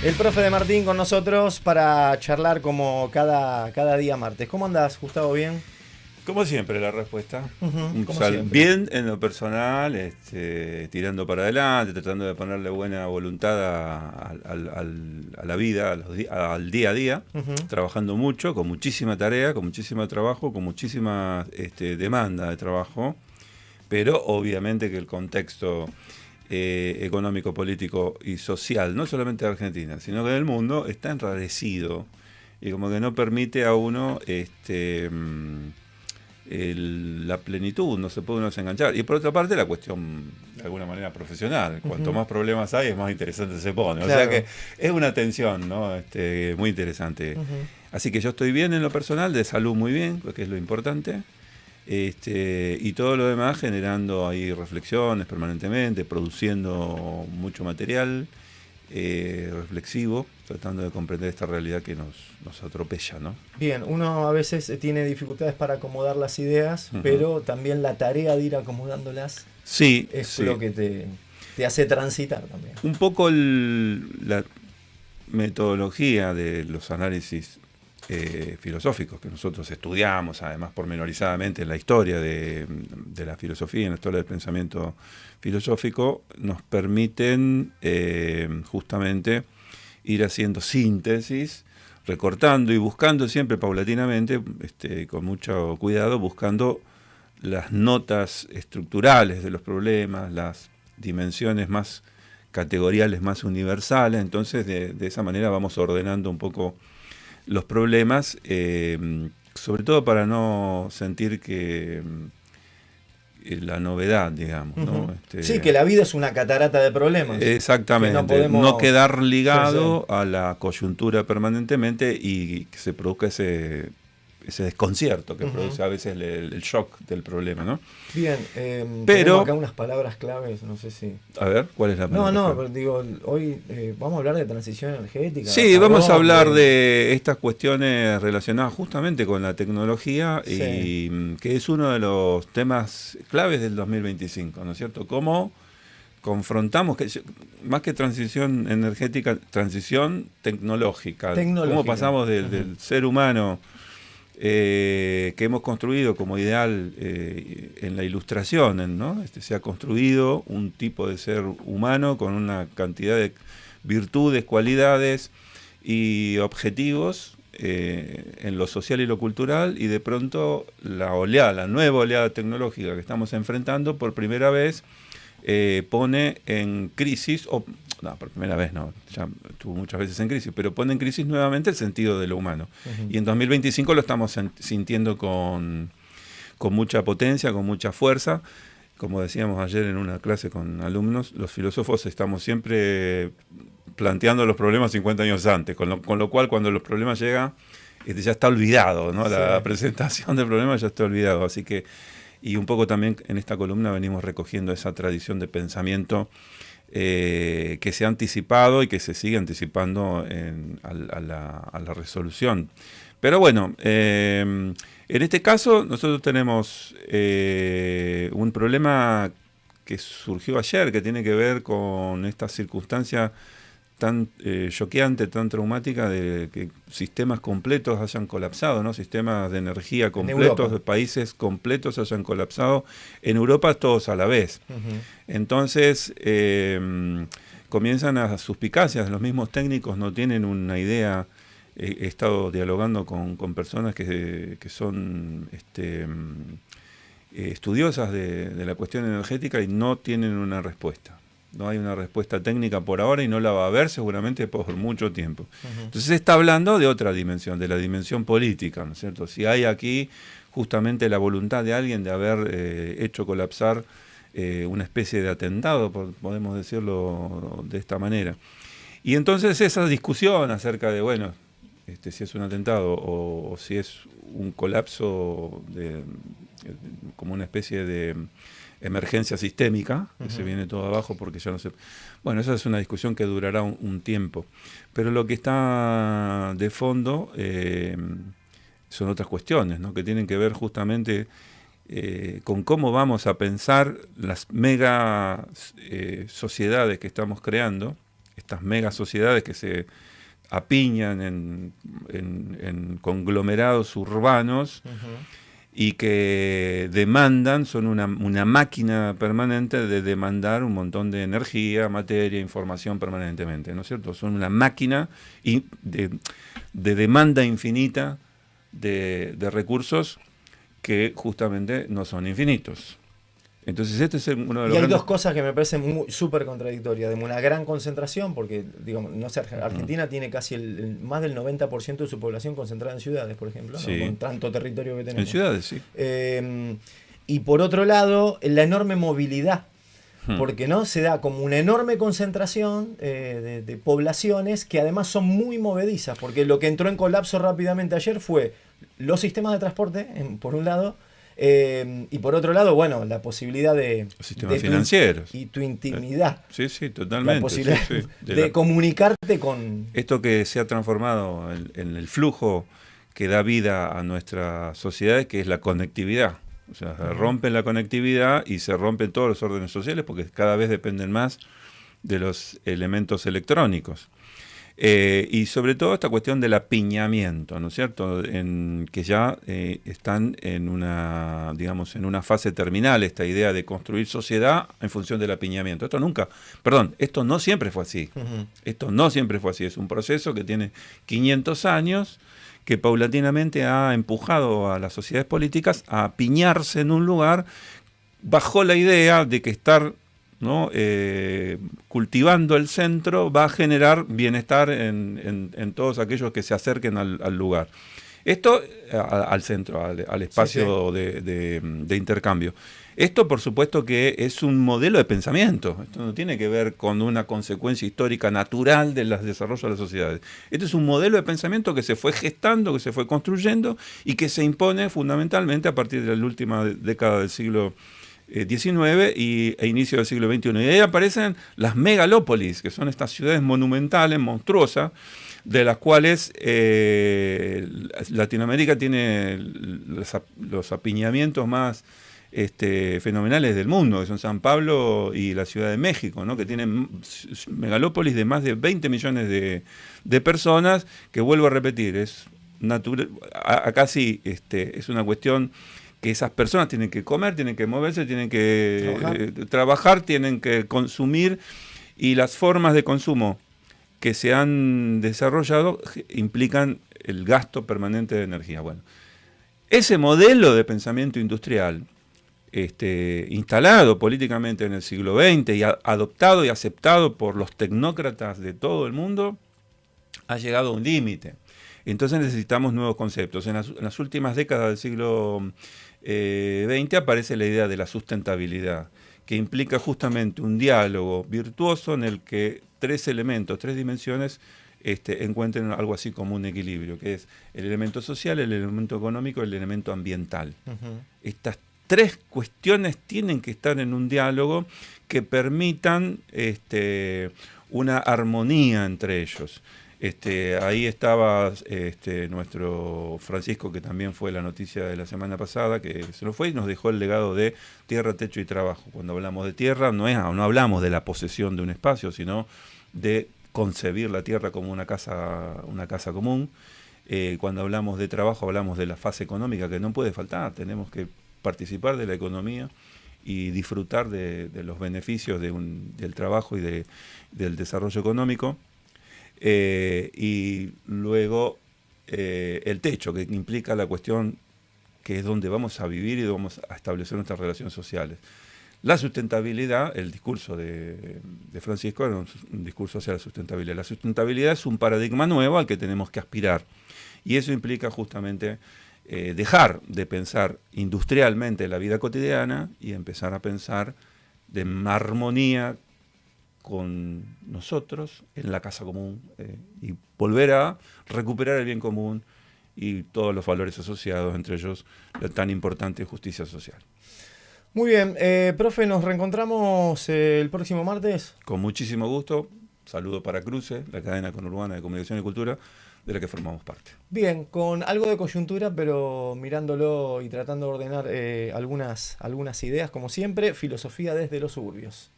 El profe de Martín con nosotros para charlar como cada día martes. ¿Cómo andás, Gustavo? ¿Bien? Como siempre, la respuesta. Ujú, como siempre. Bien en lo personal, tirando para adelante, tratando de ponerle buena voluntad a la vida, al día a día, Ujú. trabajando mucho, con muchísima tarea, con muchísimo trabajo, con muchísima demanda de trabajo, pero obviamente que el contexto económico, político y social, no solamente de Argentina, sino que del mundo, está enrarecido y como que no permite a uno la plenitud, no se puede uno enganchar. Y por otra parte, la cuestión, de alguna manera, profesional. Cuanto Ujú. más problemas hay, es más interesante se pone. O sea Claro. que es una tensión, ¿no? Muy interesante. Ujú. Así que yo estoy bien en lo personal, de salud muy bien, que es lo importante. Y todo lo demás generando ahí reflexiones permanentemente, produciendo mucho material reflexivo, tratando de comprender esta realidad que nos atropella, ¿no? Bien, uno a veces tiene dificultades para acomodar las ideas, Ujú. pero también la tarea de ir acomodándolas Sí, es lo sí. que te hace transitar también. Un poco la metodología de los análisis filosóficos que nosotros estudiamos, además pormenorizadamente en la historia de la filosofía, en la historia del pensamiento filosófico, nos permiten justamente ir haciendo síntesis, recortando y buscando siempre paulatinamente, con mucho cuidado, buscando las notas estructurales de los problemas, las dimensiones más categoriales, más universales. Entonces de esa manera vamos ordenando un poco los problemas, sobre todo para no sentir que la novedad, digamos, Ujú. ¿no? Sí, que la vida es una catarata de problemas, que no Exactamente, no podemos... quedar Sí, sí. ligado a la coyuntura permanentemente y que se produzca ese desconcierto que Ujú. produce a veces el shock del problema, ¿no? Bien, tenemos Pero, acá unas palabras claves, no sé si... a ver, ¿cuál es la No, palabra no, clave? pero digo, hoy vamos a hablar de transición energética, de Sí, vamos a apagón, hablar de... de estas cuestiones relacionadas justamente con la tecnología Sí. y que es uno de los temas claves del 2025, ¿no es cierto? ¿Cómo confrontamos, más que transición energética, transición tecnológica? ¿Cómo Tecnológica. pasamos Ujú. del ser humano que hemos construido como ideal en la ilustración, ¿no? Se ha construido un tipo de ser humano con una cantidad de virtudes, cualidades y objetivos en lo social y lo cultural, y de pronto la nueva oleada tecnológica que estamos enfrentando por primera vez pone en crisis, o no, por primera vez no, ya estuvo muchas veces en crisis, pero pone en crisis nuevamente el sentido de lo humano. Ujú. Y en 2025 lo estamos sintiendo con mucha potencia, con mucha fuerza. Como decíamos ayer en una clase con alumnos, los filósofos estamos siempre planteando los problemas 50 años antes, con lo cual cuando los problemas llegan, ya está olvidado, ¿no? Sí. La presentación del problema ya está olvidado. Así que, y un poco también en esta columna venimos recogiendo esa tradición de pensamiento que se ha anticipado y que se sigue anticipando a la resolución. Pero bueno, en este caso nosotros tenemos un problema que surgió ayer, que tiene que ver con esta circunstancia tan choqueante, tan traumática de que sistemas completos hayan colapsado, ¿no? Sistemas de energía En completos, Europa. de países completos hayan colapsado, en Europa todos a la vez. Ujú. Entonces comienzan las suspicacias, los mismos técnicos no tienen una idea. He estado dialogando con personas que son estudiosas de la cuestión energética y no tienen una respuesta. No hay una respuesta técnica por ahora y no la va a haber seguramente por mucho tiempo. Ujú. Entonces se está hablando de otra dimensión, de la dimensión política, ¿no es cierto? Si hay aquí justamente la voluntad de alguien de haber hecho colapsar una especie de atentado, podemos decirlo de esta manera. Y entonces esa discusión acerca de, bueno, si es un atentado o si es un colapso como una especie de emergencia sistémica, que se Ujú. viene todo abajo porque ya no se... Bueno, esa es una discusión que durará un tiempo. Pero lo que está de fondo son otras cuestiones, ¿no? Que tienen que ver justamente con cómo vamos a pensar las mega sociedades que estamos creando estas mega sociedades que se apiñan en conglomerados urbanos y que demandan, son una máquina permanente de demandar un montón de energía, materia, información permanentemente, ¿no es cierto? Son una máquina de demanda infinita de recursos que justamente no son infinitos. Entonces este es uno de los... Y hay dos cosas que me parecen súper contradictorias. De una gran concentración, porque digamos, no sé, Argentina tiene casi más del 90% de su población concentrada en ciudades, por ejemplo, sí, ¿no? Con tanto territorio que tenemos. En ciudades, sí. Y por otro lado, la enorme movilidad, porque ¿no? Se da como una enorme concentración de poblaciones que además son muy movedizas, porque lo que entró en colapso rápidamente ayer fue los sistemas de transporte, por un lado, y por otro lado, bueno, la posibilidad de... Los sistemas financieros. Y tu intimidad. Sí, sí, totalmente. La posibilidad sí. de comunicarte con... Esto que se ha transformado en el flujo que da vida a nuestras sociedades, que es la conectividad. O sea, se rompe la conectividad y se rompen todos los órdenes sociales porque cada vez dependen más de los elementos electrónicos. Y sobre todo esta cuestión del apiñamiento, ¿no es cierto? Que ya están en una, digamos, en una fase terminal, esta idea de construir sociedad en función del apiñamiento. Esto no siempre fue así. Esto no siempre fue así. Es un proceso que tiene 500 años, que paulatinamente ha empujado a las sociedades políticas a apiñarse en un lugar bajo la idea de que estar, ¿no? Cultivando el centro va a generar bienestar en todos aquellos que se acerquen al lugar. Esto al centro, al espacio sí. de intercambio. Esto, por supuesto, que es un modelo de pensamiento. Esto no tiene que ver con una consecuencia histórica natural del desarrollo de las sociedades. Este es un modelo de pensamiento que se fue gestando, que se fue construyendo y que se impone fundamentalmente a partir de la última década del siglo XIX e inicio del siglo XXI. Y ahí aparecen las megalópolis, que son estas ciudades monumentales, monstruosas, de las cuales Latinoamérica tiene los apiñamientos más fenomenales del mundo, que son San Pablo y la Ciudad de México, ¿no? Que tienen megalópolis de más de 20 millones de personas, que vuelvo a repetir, es natural. Acá sí es una cuestión que esas personas tienen que comer, tienen que moverse, tienen que trabajar, tienen que consumir, y las formas de consumo que se han desarrollado implican el gasto permanente de energía. Bueno, ese modelo de pensamiento industrial, instalado políticamente en el siglo XX y adoptado y aceptado por los tecnócratas de todo el mundo, ha llegado a un límite. Entonces necesitamos nuevos conceptos. En las últimas décadas del siglo XX aparece la idea de la sustentabilidad, que implica justamente un diálogo virtuoso en el que tres elementos, tres dimensiones encuentren algo así como un equilibrio, que es el elemento social, el elemento económico y el elemento ambiental. Estas tres cuestiones tienen que estar en un diálogo que permitan una armonía entre ellos. Ahí estaba nuestro Francisco, que también fue la noticia de la semana pasada, que se nos fue y nos dejó el legado de tierra, techo y trabajo. Cuando hablamos de tierra, no hablamos de la posesión de un espacio, sino de concebir la tierra como una casa común. Cuando hablamos de trabajo, hablamos de la fase económica, que no puede faltar. Tenemos que participar de la economía y disfrutar de los beneficios del trabajo y del desarrollo económico. Y luego el techo, que implica la cuestión que es donde vamos a vivir y donde vamos a establecer nuestras relaciones sociales. La sustentabilidad, el discurso de Francisco era un discurso hacia la sustentabilidad. La sustentabilidad es un paradigma nuevo al que tenemos que aspirar, y eso implica justamente dejar de pensar industrialmente la vida cotidiana y empezar a pensar de armonía con nosotros en la casa común, y volver a recuperar el bien común y todos los valores asociados, entre ellos la tan importante justicia social. Muy bien, profe, nos reencontramos el próximo martes. Con muchísimo gusto. Saludo para Cruce, la cadena conurbana de comunicación y cultura de la que formamos parte. Bien, con algo de coyuntura, pero mirándolo y tratando de ordenar algunas ideas, como siempre, filosofía desde los suburbios.